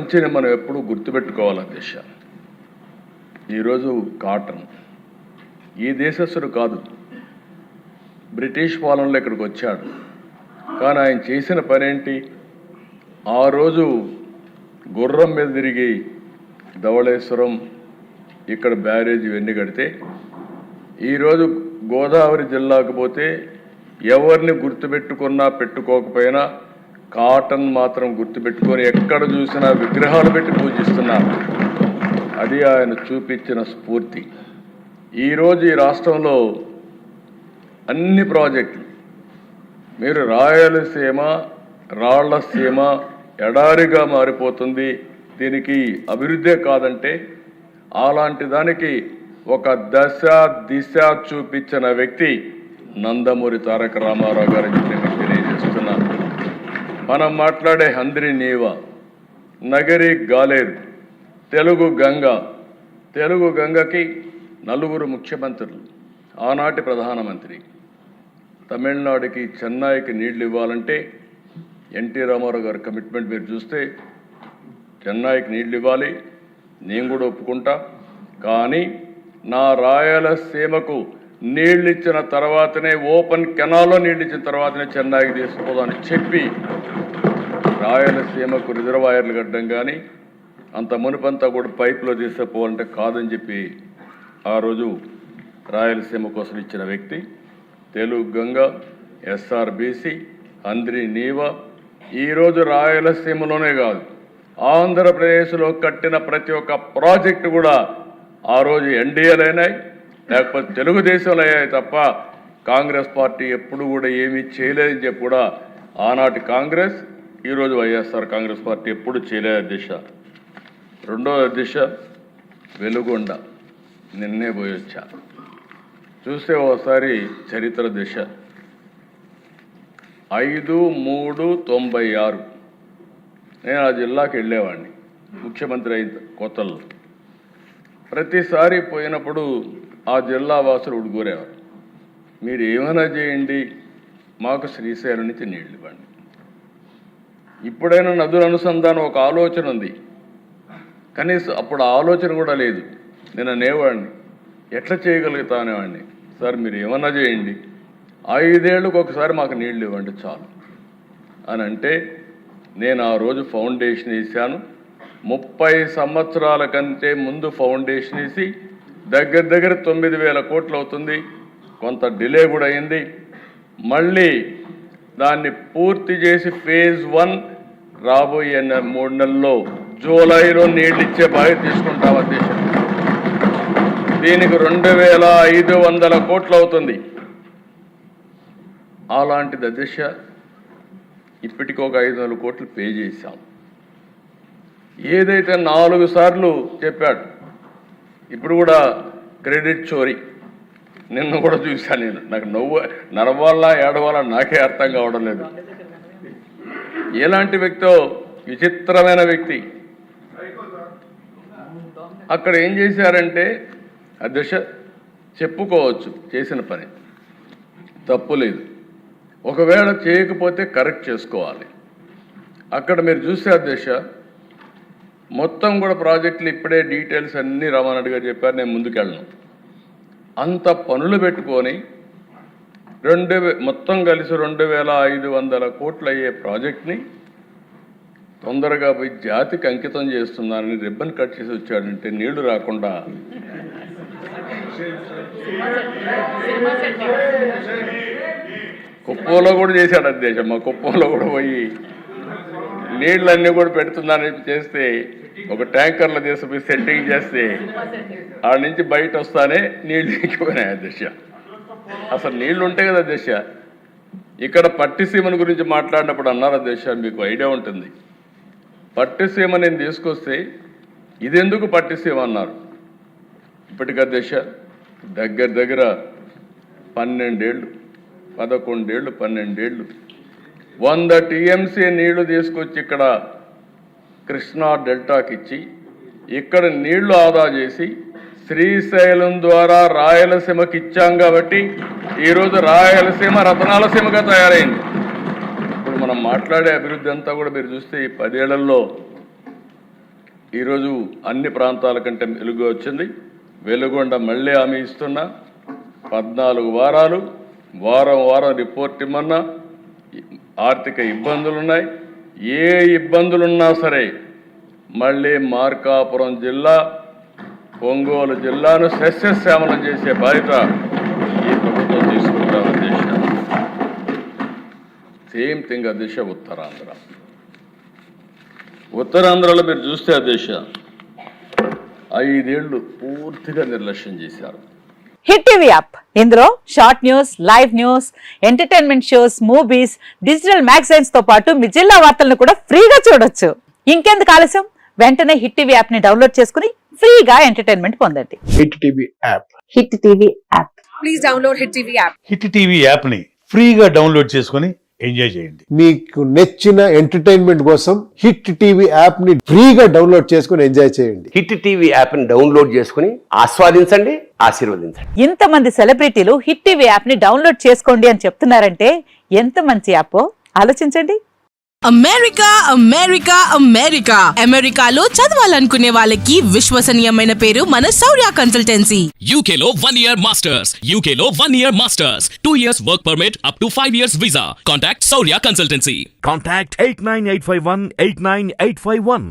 మంచిని మనం ఎప్పుడూ గుర్తుపెట్టుకోవాలి. దిశ ఈరోజు కాటన్ ఈ దేశస్థుడు కాదు, బ్రిటిష్ పాలనలో ఇక్కడికి వచ్చాడు. కానీ ఆయన చేసిన పనేంటి? ఆ రోజు గుర్రం మీద తిరిగి ధవళేశ్వరం ఇక్కడ బ్యారేజ్ ఇవన్నీ కడితే, ఈరోజు గోదావరి జిల్లాకు పోతే ఎవరిని గుర్తుపెట్టుకున్నా పెట్టుకోకపోయినా కాటన్ మాత్రం గుర్తుపెట్టుకొని ఎక్కడ చూసినా విగ్రహాలు పెట్టి పూజిస్తున్నారు. అది ఆయన చూపించిన స్ఫూర్తి. ఈరోజు ఈ రాష్ట్రంలో అన్ని ప్రాజెక్టులు, మీరు రాయలసీమ రాళ్లసీమ ఎడారిగా మారిపోతుంది, దీనికి అభివృద్ధే కాదంటే, అలాంటి దానికి ఒక దశ దిశ చూపించిన వ్యక్తి నందమూరి తారక రామారావు గారని నేను తెలియజేస్తున్నాను. మనం మాట్లాడే హంద్రి నీవ, నగరి గాలేరు, తెలుగు గంగకి 4 ముఖ్యమంత్రులు, ఆనాటి ప్రధానమంత్రి. తమిళనాడుకి చెన్నైకి నీళ్లు ఇవ్వాలంటే ఎన్టీ రామారావు గారి కమిట్మెంట్ మీరు చూస్తే, చెన్నైకి నీళ్లు ఇవ్వాలి, నేను కూడా ఒప్పుకుంటా, కానీ నా రాయలసీమకు నీళ్ళు ఇచ్చిన తర్వాతనే, ఓపెన్ కెనాల్లో నీళ్ళు ఇచ్చిన తర్వాతనే చెన్నైకి తీసుకుపోదామని చెప్పి రాయలసీమకు రిజర్వాయర్లు కట్టడం కానీ అంత మునుపంతా కూడా పైపులో తీసుకుపోవాలంటే కాదని చెప్పి ఆ రోజు రాయలసీమ కోసం ఇచ్చిన వ్యక్తి. తెలుగు గంగ, ఎస్ఆర్బీసీ, హంద్రి నీవ, ఈరోజు రాయలసీమలోనే కాదు ఆంధ్రప్రదేశ్లో కట్టిన ప్రతి ఒక్క ప్రాజెక్టు కూడా ఆ రోజు ఎన్డీఏలు అయినాయి, లేకపోతే తెలుగుదేశంలో అయ్యాయి తప్ప కాంగ్రెస్ పార్టీ ఎప్పుడు కూడా ఏమీ చేయలేదని చెప్పి కూడా ఆనాటి కాంగ్రెస్, ఈరోజు వైఎస్ఆర్ కాంగ్రెస్ పార్టీ ఎప్పుడు చేయలేదు. దిశ రెండవ దిశ వెలుగొండ, నిన్నే పోయి వచ్చా. చూస్తే ఒకసారి చరిత్ర దిశ 5/3/96 నేను ఆ జిల్లాకి వెళ్ళేవాడిని ముఖ్యమంత్రి అయిన కొత్తల్లో. ప్రతిసారి పోయినప్పుడు ఆ జిల్లా వాసులు ఉడుగురేవారు, మీరు ఏమైనా చేయండి మాకు శ్రీశైలం నుంచి నీళ్ళు ఇవ్వండి. ఇప్పుడైనా నదుల అనుసంధానం ఒక ఆలోచన ఉంది, కనీసం అప్పుడు ఆలోచన కూడా లేదు. నేను అనేవాడిని ఎట్లా చేయగలుగుతా అనేవాడిని, సార్ మీరు ఏమన్నా చేయండి, 5 ఏళ్ళకు ఒకసారి మాకు నీళ్ళు ఇవ్వండి చాలు అని అంటే, నేను ఆ రోజు ఫౌండేషన్ వేసాను. 30 సంవత్సరాల కంటే ముందు ఫౌండేషన్ వేసి దగ్గర 9,000 కోట్లు అవుతుంది. కొంత డిలే కూడా అయింది. మళ్ళీ దాన్ని పూర్తి చేసి ఫేజ్ 1 రాబోయే 3 నెలల్లో జూలైలో నీళ్ళు ఇచ్చే బాధ్యత తీసుకుంటాం. అధ్యక్షుడు దీనికి 2,500 కోట్లు అవుతుంది. అలాంటిది అధ్యక్ష ఇప్పటికి ఒక 500 కోట్లు పే చేశాం. ఏదైతే 4 సార్లు చెప్పాడు, ఇప్పుడు కూడా క్రెడిట్ చోరీ నిన్న కూడా చూశాను నేను. నాకు నడవాలా ఏడవాలా నాకే అర్థం కావడం లేదు. ఎలాంటి వ్యక్తో, విచిత్రమైన వ్యక్తి. అక్కడ ఏం చేశారంటే అధ్యక్ష చెప్పుకోవచ్చు చేసిన పని తప్పు లేదు, ఒకవేళ చేయకపోతే కరెక్ట్ చేసుకోవాలి. అక్కడ మీరు చూసే అధ్యక్ష మొత్తం కూడా ప్రాజెక్టులు ఇప్పుడే డీటెయిల్స్ అన్నీ రామారెడ్డి గారు చెప్పారు, నేను ముందుకెళ్ళను. అంత పనులు పెట్టుకొని మొత్తం కలిసి 2,500 కోట్లు అయ్యే ప్రాజెక్ట్ని తొందరగా పోయి జాతికి అంకితం చేస్తున్నానని రిబ్బన్ కట్ చేసి వచ్చాడంటే నీళ్లు రాకుండా కుప్పంలో కూడా చేశాడు అధ్యక్ష. మా కుప్పంలో కూడా పోయి నీళ్ళన్నీ కూడా పెడుతున్నానని చేస్తే, ఒక ట్యాంకర్లో తీసుకుపోయి సెట్టింగ్ చేస్తే ఆడ నుంచి బయట వస్తానే నీళ్ళు ఎక్కిపోయినాయి అధ్యక్ష. అసలు నీళ్లు ఉంటాయి కదా అధ్యక్ష. ఇక్కడ పట్టిసీమను గురించి మాట్లాడినప్పుడు అన్నారు అధ్యక్ష, మీకు ఐడియా ఉంటుంది, పట్టిసీమ నేను తీసుకొస్తే ఇదెందుకు పట్టిసీమ అన్నారు. ఇప్పటికి అధ్యక్ష దగ్గర 12 ఏళ్ళు 12 ఏళ్ళు 100 టీఎంసీ నీళ్లు తీసుకొచ్చి ఇక్కడ కృష్ణా డెల్టాకి ఇచ్చి ఇక్కడ నీళ్లు ఆదా చేసి శ్రీశైలం ద్వారా రాయలసీమకి ఇచ్చాం కాబట్టి ఈరోజు రాయలసీమ రతనాలసీమగా తయారైంది. ఇప్పుడు మనం మాట్లాడే అభివృద్ధి అంతా కూడా మీరు చూస్తే ఈ 10 ఏళ్లలో ఈరోజు అన్ని ప్రాంతాల కంటే వెలుగు వచ్చింది. వెలుగొండ మళ్ళీ హామీ ఇస్తున్నా, 14 వారాలు వారం వారం రిపోర్ట్ ఇమ్మన్నా. ఆర్థిక ఇబ్బందులున్నాయి, ఏ ఇబ్బందులున్నా సరే మళ్ళీ మార్కాపురం జిల్లా, ఒంగోలు జిల్లాను సస్యశ్యామలం చేసే బాధ్యత ఈ ప్రభుత్వం తీసుకుంటాం అధ్యక్ష. సేమ్ థింగ్ అధ్యక్ష ఉత్తరాంధ్ర. ఉత్తరాంధ్రలో మీరు చూస్తే అధ్యక్ష 5 ఏళ్లు పూర్తిగా నిర్లక్ష్యం చేశారు. హిట్ టీవీ యాప్, ఇందులో short news, live news, entertainment shows, movies, digital magazines తో పాటు మీ జిల్లా వార్తలను కూడా ఫ్రీగా చూడొచ్చు. ఇంకెందుకు ఆలస్యం, వెంటనే హిట్ టీవీ యాప్ ని డౌన్లోడ్ చేసుకుని ఫ్రీగా ఎంటర్టైన్మెంట్ పొందండి. Hit TV app. Hit TV app. Please download hit TV app. Hit TV app ని ఫ్రీగా డౌన్లోడ్ చేసుకుని ఎంజాయ్ చేయండి. మీకు నచ్చిన ఎంటర్టైన్మెంట్ కోసం హిట్ టీవీ యాప్ ని ఫ్రీగా డౌన్లోడ్ చేసుకుని ఎంజాయ్ చేయండి. హిట్ టీవీ యాప్ ని డౌన్లోడ్ చేసుకుని ఆస్వాదించండి, ఆశీర్వదించండి. ఇంతమంది సెలబ్రిటీలు హిట్ టీవీ యాప్ ని డౌన్లోడ్ చేసుకోండి అని చెప్తున్నారంటే ఎంత మంచి యాప్ ఆలోచించండి. అమెరికా అమెరికా అమెరికా అమెరికాలో చదవాలనుకునే వాళ్ళకి విశ్వసనీయమైన పేరు మన శౌర్య కన్సల్టెన్సీ. UK లో 1 year masters, UK లో 1 year masters, 2 years work permit up to 5 years visa. Contact Saurya Consultancy. Contact 89851 89851.